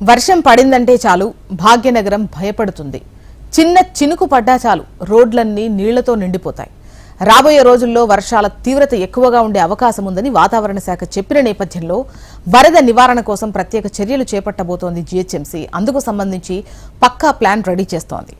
వర్షం పడిందంటే చాలు భాగ్యనగరం భయపడుతుంది. చిన్న చినుకు పడ్డా చాలు రోడ్లన్నీ నీళ్లతో నిండిపోతాయి. రాబోయే రోజుల్లో వర్షాల తీవ్రత ఎక్కువగా ఉండే అవకాశం ఉందని వాతావరణ శాఖ చెప్పిన నేపథ్యంలో వరద నివారణ కోసం ప్రత్యేక చర్యలు చేపట్టబోతోంది జీహెచ్ఎంసీ. అందుకు సంబంధించి పక్కా ప్లాన్ రెడీ చేస్తోంది.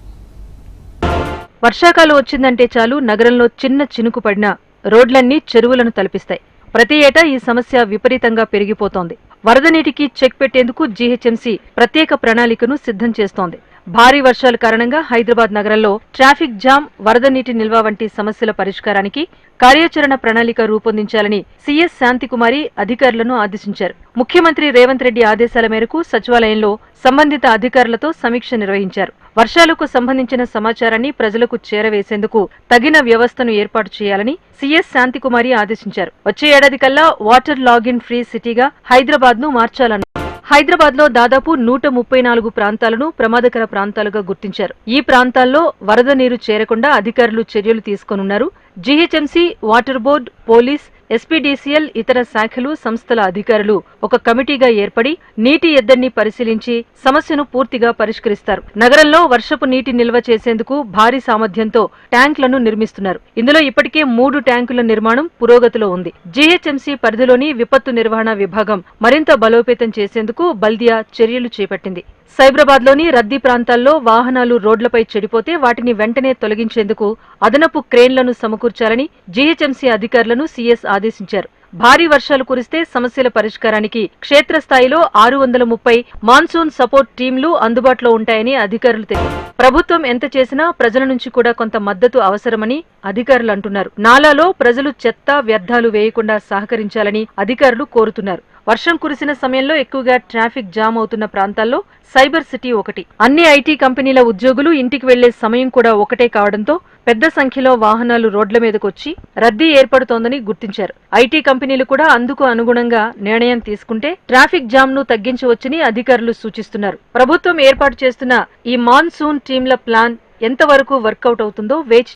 వర్షాకాలం వచ్చిందంటే చాలు నగరంలో చిన్న చినుకు పడినా రోడ్లన్నీ చెరువులను తలపిస్తాయి. ప్రతి ఏటా ఈ సమస్య విపరీతంగా పెరిగిపోతోంది. వరద నీటికి చెక్ పెట్టేందుకు జీహెచ్ఎంసీ ప్రత్యేక ప్రణాళికను సిద్ధం చేస్తోంది. భారీ వర్షాల కారణంగా హైదరాబాద్ నగరంలో ట్రాఫిక్ జామ్, వరద నీటి నిల్వ వంటి సమస్యల పరిష్కారానికి కార్యాచరణ ప్రణాళిక రూపొందించాలని సీఎస్ శాంతికుమారి అధికారులను ఆదేశించారు. ముఖ్యమంత్రి రేవంత్ రెడ్డి ఆదేశాల మేరకు సచివాలయంలో సంబంధిత అధికారులతో సమీక్ష నిర్వహించారు. వర్షాలకు సంబంధించిన సమాచారాన్ని ప్రజలకు చేరవేసేందుకు తగిన వ్యవస్థను ఏర్పాటు చేయాలని సీఎస్ శాంతికుమారి ఆదేశించారు. వచ్చే ఏడాది కల్లా వాటర్ లాగిన్ ఫ్రీ సిటీగా హైదరాబాద్ ను మార్చాలన్నారు. హైదరాబాద్ లో దాదాపు 134 ప్రాంతాలను ప్రమాదకర ప్రాంతాలుగా గుర్తించారు. ఈ ప్రాంతాల్లో వరద నీరు చేరకుండా అధికారులు చర్యలు తీసుకోనున్నారు. GHMC, water board, police, SPDCL, ఇతర శాఖలు, సంస్థల అధికారులు ఒక కమిటీగా ఏర్పడి నీటి ఎద్దడిని పరిశీలించి సమస్యను పూర్తిగా పరిష్కరిస్తారు. నగరంలో వర్షపు నీటి నిల్వ చేసేందుకు భారీ సామర్థ్యంతో ట్యాంకులను నిర్మిస్తున్నారు. ఇందులో ఇప్పటికే 3 ట్యాంకుల నిర్మాణం పురోగతిలో ఉంది. జీహెచ్ఎంసీ పరిధిలోని విపత్తు నిర్వహణ విభాగం మరింత బలోపేతం చేసేందుకు బల్దియా చర్యలు చేపట్టింది. సైబరాబాద్ లోని రద్దీ ప్రాంతాల్లో వాహనాలు రోడ్లపై చెడిపోతే వాటిని వెంటనే తొలగించేందుకు అదనపు క్రేన్లను సమకూర్చాలని జీహెచ్ఎంసీ అధికారులను సీఎస్ ఆదేశించారు. భారీ వర్షాలు కురిస్తే సమస్యల పరిష్కారానికి క్షేత్రస్థాయిలో 630 మాన్సూన్ సపోర్ట్ టీంలు అందుబాటులో ఉంటాయని అధికారులు తెలిపారు. ప్రభుత్వం ఎంత చేసినా ప్రజల నుంచి కూడా కొంత మద్దతు అవసరమని అధికారులు అంటున్నారు. నాలాలో ప్రజలు చెత్త, వ్యర్థాలు వేయకుండా సహకరించాలని అధికారులు కోరుతున్నారు. వర్షం కురిసిన సమయంలో ఎక్కువగా ట్రాఫిక్ జామ్ అవుతున్న ప్రాంతాల్లో సైబర్ సిటీ ఒకటి. అన్ని ఐటీ కంపెనీల ఉద్యోగులు ఇంటికి వెళ్లే సమయం కూడా ఒకటే కావడంతో పెద్ద సంఖ్యలో వాహనాలు రోడ్ల మీదకొచ్చి రద్దీ ఏర్పడుతోందని గుర్తించారు. ఐటీ కంపెనీలు కూడా అందుకు అనుగుణంగా నిర్ణయం తీసుకుంటే ట్రాఫిక్ జామ్ ను తగ్గించవచ్చని అధికారులు సూచిస్తున్నారు. ప్రభుత్వం ఏర్పాటు చేస్తున్న ఈ మాన్సూన్ టీంల ప్లాన్ ఎంతవరకు వర్కౌట్ అవుతుందో వేచి